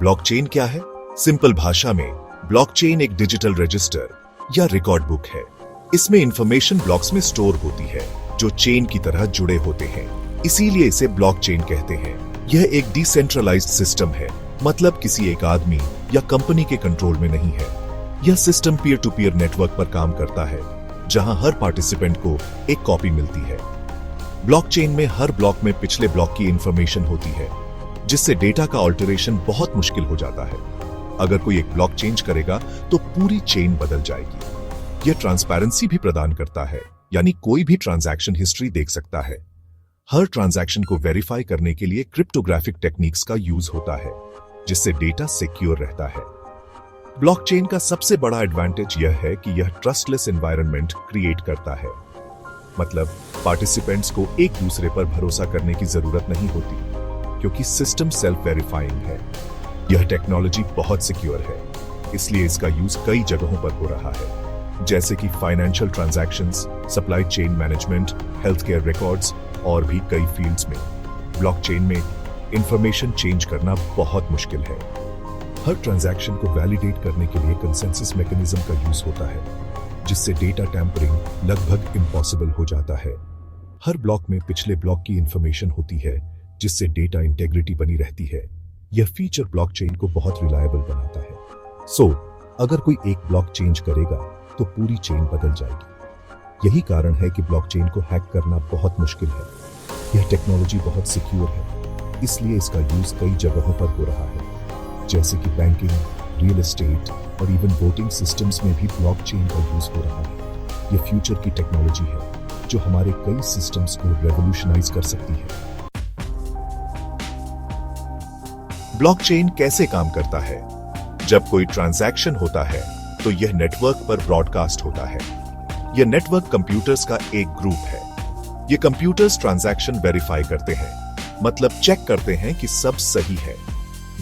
Blockchain क्या है? Simple भाषा में ब्लॉकचेन एक डिजिटल रजिस्टर या रिकॉर्ड बुक है। इसमें इंफॉर्मेशन ब्लॉक्स में स्टोर होती है जो चेन की तरह जुड़े होते हैं, इसीलिए इसे ब्लॉकचेन कहते हैं। यह एक डिसेंट्रलाइज्ड सिस्टम है, मतलब किसी एक आदमी या कंपनी के कंट्रोल में नहीं है। यह system peer to peer network पर काम करता है, जहां हर पार्टिसिपेंट को एक कॉपी मिलती है। ब्लॉकचेन में हर ब्लॉक में पिछले ब्लॉक की इंफॉर्मेशन होती है, जिससे डेटा का ऑल्टरेशन बहुत मुश्किल हो जाता है। अगर कोई एक ब्लॉक चेंज करेगा तो पूरी चेन बदल जाएगी। यह ट्रांसपेरेंसी भी प्रदान करता है, यानी कोई भी ट्रांजैक्शन हिस्ट्री देख सकता है। हर ट्रांजैक्शन को वेरीफाई करने के लिए क्रिप्टोग्राफिक टेक्निक्स का यूज होता है, जिससे डेटा सिक्योर रहता है। ब्लॉकचेन का सबसे बड़ा एडवांटेज यह है कि यह ट्रस्टलेस एनवायरनमेंट क्रिएट करता है, मतलब पार्टिसिपेंट्स को एक दूसरे पर भरोसा करने की जरूरत नहीं होती, क्योंकि सिस्टम सेल्फ वेरीफाइंग है। यह टेक्नोलॉजी बहुत सिक्योर है, इसलिए इसका यूज कई जगहों पर हो रहा है, जैसे कि financial transactions, supply chain management, health care records और भी कई फील्ड्स में। ब्लॉकचेन में इंफॉर्मेशन चेंज करना बहुत मुश्किल है। हर ट्रांजैक्शन को वैलिडेट करने के लिए कंसेंसस मैकेनिज्म का यूज होता है, जिससे डेटा टैंपरिंग लगभग इम्पॉसिबल हो जाता है। हर ब्लॉक में पिछले ब्लॉक की इंफॉर्मेशन होती है, जिससे डेटा इंटेग्रिटी बनी रहती है। यह फीचर ब्लॉकचेन को बहुत रिलायबल बनाता है। अगर कोई एक ब्लॉक चेंज करेगा तो पूरी चेन बदल जाएगी। यही कारण है कि ब्लॉकचेन को हैक करना बहुत मुश्किल है। यह टेक्नोलॉजी बहुत सिक्योर है, इसलिए इसका यूज कई जगहों पर हो रहा है, जैसे कि बैंकिंग, रियल एस्टेट और इवन वोटिंग सिस्टम्स में भी ब्लॉकचेन का यूज हो रहा है। यह फ्यूचर की टेक्नोलॉजी है जो हमारे कई सिस्टम्स को रेवोल्यूशनाइज कर सकती है। ब्लॉकचेन कैसे काम करता है? जब कोई ट्रांजैक्शन होता है तो यह नेटवर्क पर ब्रॉडकास्ट होता है। यह नेटवर्क कंप्यूटर्स का एक ग्रुप है। ये कंप्यूटर्स ट्रांजैक्शन वेरीफाई करते हैं, मतलब चेक करते हैं कि सब सही है।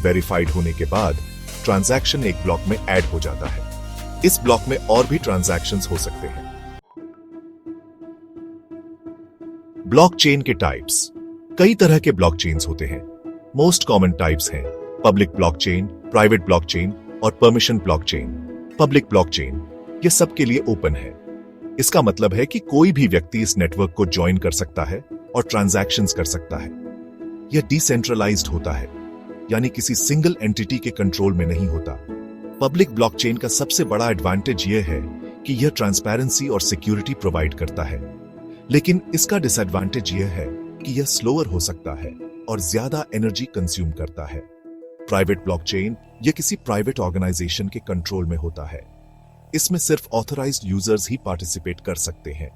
वेरीफाइड होने के बाद ट्रांजैक्शन एक ब्लॉक में ऐड हो जाता है। इस ब्लॉक में और भी ट्रांजैक्शंस हो सकते हैं। ब्लॉकचेन के टाइप्स। कई तरह के ब्लॉकचेन्स होते हैं। मोस्ट कॉमन टाइप्स हैं पब्लिक ब्लॉकचेन, प्राइवेट ब्लॉकचेन और परमिशन ब्लॉकचेन। पब्लिक ब्लॉकचेन ये सबके लिए ओपन है। इसका मतलब है कि कोई भी व्यक्ति इस नेटवर्क को ज्वाइन कर सकता है और ट्रांजैक्शंस कर सकता है। यह डिसेंट्रलाइज्ड होता है, यानी किसी सिंगल एंटिटी के कंट्रोल में नहीं होता। पब्लिक ब्लॉकचेन का सबसे बड़ा एडवांटेज यह है कि यह ट्रांसपेरेंसी और सिक्योरिटी प्रोवाइड करता है, लेकिन इसका डिसएडवांटेज यह है कि यह स्लोअर हो सकता है और ज्यादा एनर्जी कंज्यूम करता है। प्राइवेट ब्लॉकचेन यह किसी प्राइवेट ऑर्गेनाइजेशन के कंट्रोल में होता है। इसमें सिर्फ ऑथराइज्ड यूजर्स ही पार्टिसिपेट कर सकते हैं।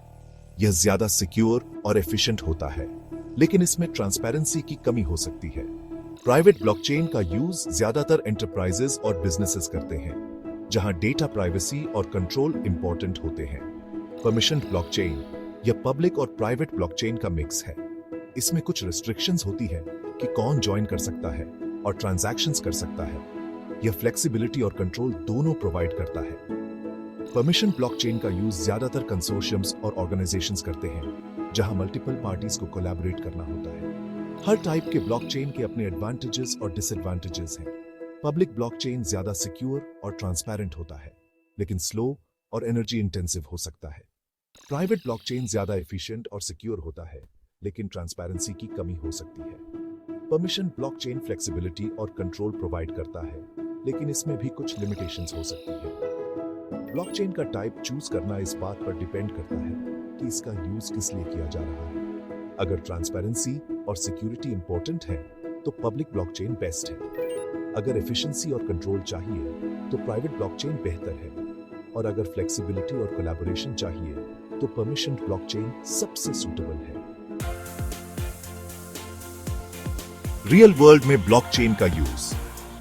यह ज्यादा सिक्योर और एफिशिएंट होता है, लेकिन इसमें ट्रांसपेरेंसी की कमी हो सकती है। प्राइवेट ब्लॉकचेन का यूज ज्यादातर एंटरप्राइजेस और बिजनेसेस करते हैं, जहां डेटा प्राइवेसी और कंट्रोल इंपॉर्टेंट होते हैं। परमिशन ब्लॉकचेन यह पब्लिक और प्राइवेट ब्लॉकचेन का मिक्स है। इसमें कुछ रिस्ट्रिक्शंस होती है कि कौन ज्वाइन कर सकता है और ट्रांजैक्शंस कर सकता है। यह फ्लेक्सिबिलिटी और कंट्रोल दोनों प्रोवाइड करता है। परमिशन ब्लॉकचेन का यूज ज्यादातर कंसोर्शियम्स और ऑर्गेनाइजेशंस करते हैं, जहां मल्टीपल पार्टीज को कोलैबोरेट करना होता है। हर टाइप के ब्लॉकचेन के अपने एडवांटेजेस और डिसएडवांटेजेस हैं। पब्लिक ब्लॉकचेन ज्यादा सिक्योर और ट्रांसपेरेंट होता है, लेकिन स्लो और एनर्जी इंटेंसिव हो सकता है। प्राइवेट ब्लॉकचेन ज्यादा एफिशिएंट और सिक्योर होता है, लेकिन ट्रांसपेरेंसी की कमी हो सकती है। परमिशन ब्लॉकचेन फ्लेक्सिबिलिटी और कंट्रोल प्रोवाइड करता है, लेकिन इसमें भी कुछ लिमिटेशंस हो सकती है। ब्लॉकचेन का टाइप चूज करना इस बात पर डिपेंड करता है कि इसका यूज किस लिए किया जा रहा है। अगर ट्रांसपेरेंसी और सिक्योरिटी इंपॉर्टेंट है तो पब्लिक ब्लॉकचेन बेस्ट है। अगर एफिशिएंसी और कंट्रोल चाहिए तो प्राइवेट ब्लॉकचेन बेहतर है, और अगर फ्लेक्सिबिलिटी और कोलैबोरेशन चाहिए तो परमिशन ब्लॉकचेन सबसे सूटेबल है। रियल वर्ल्ड में ब्लॉकचेन का यूज।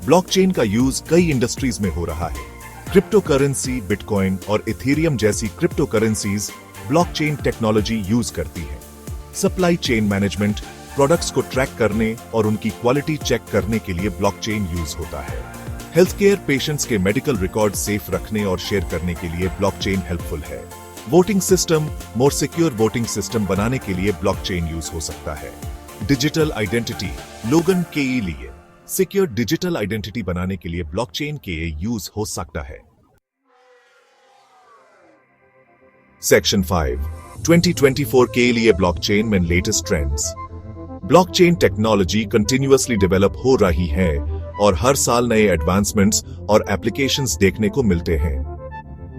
ब्लॉकचेन का यूज कई इंडस्ट्रीज में हो रहा है। क्रिप्टो करेंसी, बिटकॉइन और इथेरियम जैसी crypto currencies blockchain technology use करती है। सप्लाई चेन मैनेजमेंट, प्रोडक्ट्स को ट्रैक करने और उनकी क्वालिटी चेक करने के लिए ब्लॉकचेन यूज होता है। हेल्थ केयर पेशेंट्स के मेडिकल रिकॉर्ड सेफ रखने और शेयर करने के लिए ब्लॉकचेन हेल्पफुल है। Voting system, more secure voting system बनाने के लिए ब्लॉकचेन यूज हो सकता है। डिजिटल आइडेंटिटी, लोगन के लिए सिक्योर डिजिटल आइडेंटिटी बनाने के लिए ब्लॉकचेन के यूज हो सकता है। सेक्शन 5 2024 के लिए ब्लॉकचेन में latest trends. Blockchain technology continuously develop हो रही है और हर साल नए एडवांसमेंट्स और एप्लीकेशंस देखने को मिलते हैं।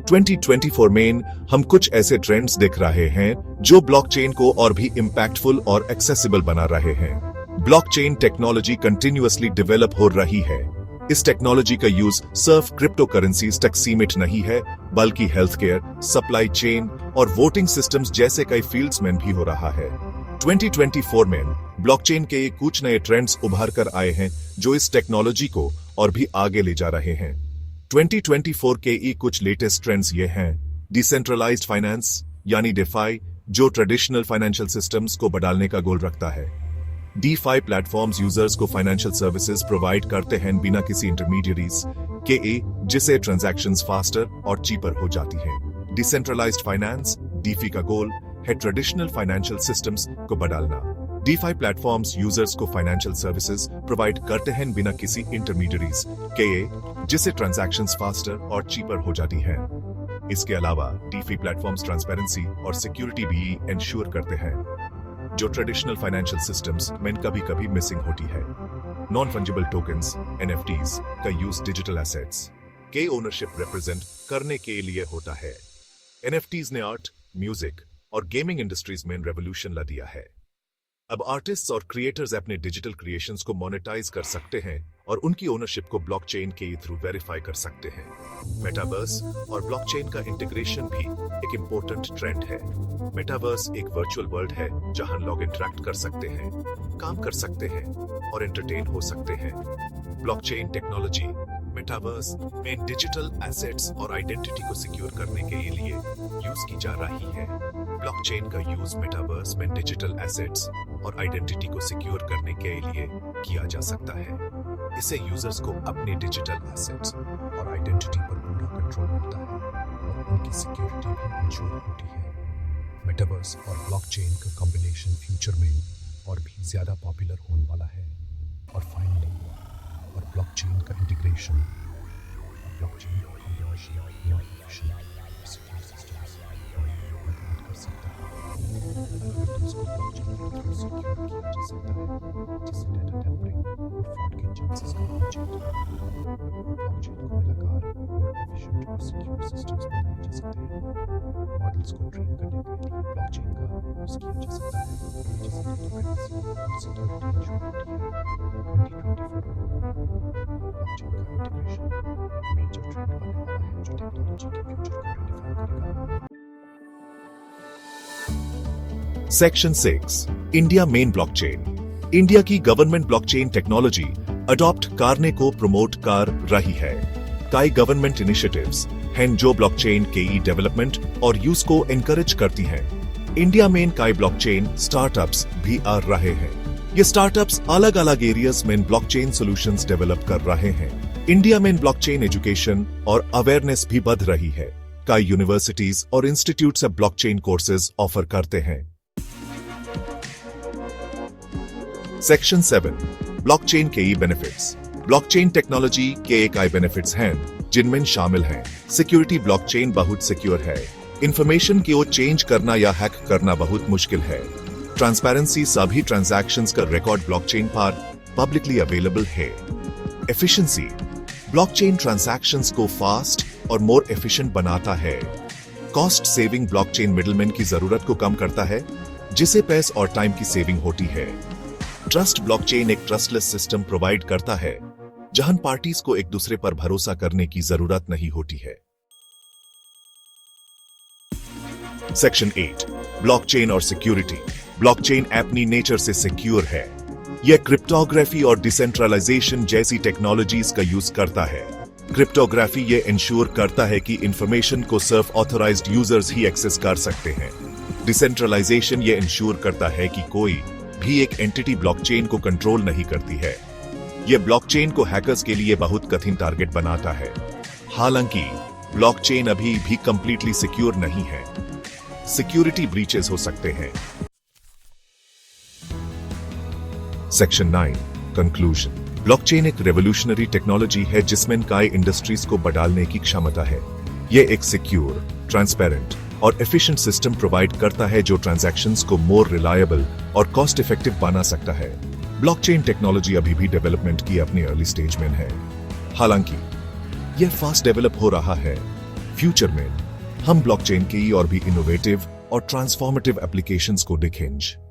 2024 में हम कुछ ऐसे ट्रेंड्स देख रहे हैं जो ब्लॉकचेन को और भी इंपैक्टफुल और एक्सेसिबल बना रहे हैं। ब्लॉकचेन टेक्नोलॉजी कंटिन्यूअसली डेवलप हो रही है। इस टेक्नोलॉजी का यूज सिर्फ क्रिप्टो करेंसीज तक सीमित नहीं है, बल्कि हेल्थ केयर, सप्लाई चेन और वोटिंग सिस्टम्स जैसे कई फील्ड्स में भी हो रहा है। 2024 में ब्लॉकचेन के कुछ नए ट्रेंड्स उभर कर आए हैं जो इस टेक्नोलॉजी को और भी आगे ले जा रहे हैं। 2024 के कुछ लेटेस्ट ट्रेंड्स ये हैं। डिसेंट्रलाइज्ड फाइनेंस यानी डिफाई, जो ट्रेडिशनल फाइनेंशियल सिस्टम्स को बदलने का गोल रखता है। DeFi प्लेटफॉर्म्स यूजर्स को फाइनेंशियल सर्विसेज प्रोवाइड करते हैं बिना किसी इंटरमीडियरीज के, जिससे ट्रांजैक्शंस फास्टर और चीपर हो जाती हैं। डिसेंट्रलाइज्ड फाइनेंस DeFi का गोल है ट्रेडिशनल फाइनेंशियल सिस्टम्स को बदलना। DeFi प्लेटफॉर्म्स यूजर्स को फाइनेंशियल सर्विसेज प्रोवाइड करते हैं बिना किसी इंटरमीडियरीज के, जिससे ट्रांजैक्शंस फास्टर और चीपर हो जाती हैं। इसके अलावा DeFi प्लेटफॉर्म्स ट्रांसपेरेंसी और सिक्योरिटी भी इंश्योर करते हैं, जो ट्रेडिशनल फाइनेंशियल सिस्टम्स में कभी कभी मिसिंग होती है। नॉन फंजिबल टोकन्स NFTs का यूज डिजिटल एसेट्स के ओनरशिप रिप्रेजेंट करने के लिए होता है। NFTs ने आर्ट, म्यूजिक और गेमिंग इंडस्ट्रीज में रेवोल्यूशन ला दिया है। अब आर्टिस्ट्स और क्रिएटर्स अपने डिजिटल क्रिएशंस को मोनेटाइज कर सकते हैं और उनकी ओनरशिप को ब्लॉकचेन के थ्रू वेरीफाई कर सकते हैं। मेटावर्स और ब्लॉकचेन का इंटीग्रेशन भी एक इंपॉर्टेंट ट्रेंड है। मेटावर्स एक वर्चुअल वर्ल्ड है जहां लोग इंटरैक्ट कर सकते हैं, काम कर सकते हैं और एंटरटेन हो सकते हैं। ब्लॉकचेन टेक्नोलॉजी मेटावर्स में डिजिटल एसेट्स और आइडेंटिटी को सिक्योर करने के लिए यूज की जा रही है। ब्लॉकचेन का यूज मेटावर्स में डिजिटल एसेट्स और आइडेंटिटी को सिक्योर करने के लिए किया जा सकता है। इससे यूजर्स को अपने डिजिटल एसेट्स और आइडेंटिटी पर पूरा कंट्रोल मिलता है और उनकी सिक्योरिटी भी इंश्योर होती है। मेटावर्स और ब्लॉकचेन का कॉम्बिनेशन फ्यूचर में और भी ज्यादा पॉपुलर होने वाला है। और फाइनली और ब्लॉकचेन का इंटीग्रेशन और ब्लॉकचेन का combination more efficient secure systems मदद कर सकता है। एल्गोरिथम्स को ब्लॉकचेन के थ्रू सिक्योर किया जा सकता है, जिससे डेटा टैम्परिंग और फ्रॉड के चांसेस कम हो जाते हैं। और ब्लॉकचेन को मिलाकर more efficient और secure systems बनाए जा सकते हैं। मॉडल्स को ट्रेन करने के लिए ब्लॉकचेन का यूज किया जा सकता है, जिससे डेटा प्राइवेसी और सिक्योरिटी इंश्योर होती है। 2024 ब्लॉकचेन का इंटीग्रेशन मेजर ट्रेंड बनने वाला है जो टेक्नोलॉजी के फ्यूचर को रिडिफाइन करेगा। Section 6 India main blockchain. India की गवर्नमेंट ब्लॉकचेन टेक्नोलॉजी अडॉप्ट करने को प्रमोट कर रही है। कई गवर्नमेंट इनिशिएटिव्स हैं जो ब्लॉकचेन के डेवलपमेंट और यूज को एनकरेज करती हैं। इंडिया में कई ब्लॉकचेन स्टार्टअप्स भी आ रहे हैं। ये स्टार्टअप्स अलग अलग एरियाज में ब्लॉकचेन सॉल्यूशंस डेवलप कर रहे हैं। इंडिया में ब्लॉकचेन एजुकेशन और अवेयरनेस भी बढ़ रही है। कई यूनिवर्सिटीज और इंस्टीट्यूट्स अब ब्लॉकचेन कोर्सेज ऑफर करते हैं। सेक्शन 7 ब्लॉकचेन के बेनिफिट्स। ब्लॉकचेन टेक्नोलॉजी के कई बेनिफिट्स हैं जिनमें शामिल हैं सिक्योरिटी। ब्लॉकचेन बहुत सिक्योर है। इंफॉर्मेशन को चेंज करना या हैक करना बहुत मुश्किल है। ट्रांसपेरेंसी, सभी ट्रांजैक्शंस का रिकॉर्ड ब्लॉकचेन पर पब्लिकली अवेलेबल है। एफिशिएंसी, ब्लॉकचेन ट्रांजैक्शंस को फास्ट और मोर एफिशिएंट बनाता है। कॉस्ट सेविंग, ब्लॉकचेन मिडलमैन की जरूरत को कम करता है, जिससे पैसे और टाइम की सेविंग होती है। ट्रस्ट, ब्लॉकचेन एक ट्रस्टलेस सिस्टम प्रोवाइड करता है जहां पार्टीज को एक दूसरे पर भरोसा करने की जरूरत नहीं होती है। सेक्शन 8 ब्लॉकचेन और सिक्योरिटी। ब्लॉकचेन अपनी नेचर से सिक्योर है। यह क्रिप्टोग्राफी और डिसेंट्रलाइजेशन जैसी टेक्नोलॉजीज का यूज करता है। क्रिप्टोग्राफी ये इंश्योर करता है कि इंफॉर्मेशन को सिर्फ ऑथराइज्ड यूजर्स ही एक्सेस कर सकते हैं। डिसेंट्रलाइजेशन ये इंश्योर करता है कि कोई भी एक एंटिटी ब्लॉकचेन को कंट्रोल नहीं करती है। यह ब्लॉकचेन को हैकर्स के लिए बहुत कठिन टारगेट बनाता है। हालांकि ब्लॉकचेन अभी भी कंप्लीटली सिक्योर नहीं है। सिक्योरिटी ब्रीचेस हो सकते हैं। Section 9 conclusion. ब्लॉकचेन एक रेवोल्यूशनरी टेक्नोलॉजी है जिसमें कई इंडस्ट्रीज को बदलने की क्षमता है। यह एक सिक्योर, ट्रांसपेरेंट और एफिशिएंट सिस्टम प्रोवाइड करता है जो ट्रांजैक्शंस को मोर रिलायबल और कॉस्ट इफेक्टिव बना सकता है। ब्लॉकचेन टेक्नोलॉजी अभी भी डेवलपमेंट की अपनी अर्ली स्टेज में है, हालांकि यह फास्ट डेवलप हो रहा है। फ्यूचर में हम ब्लॉकचेन की और भी इनोवेटिव और ट्रांसफॉर्मेटिव एप्लीकेशंस को देखेंगे।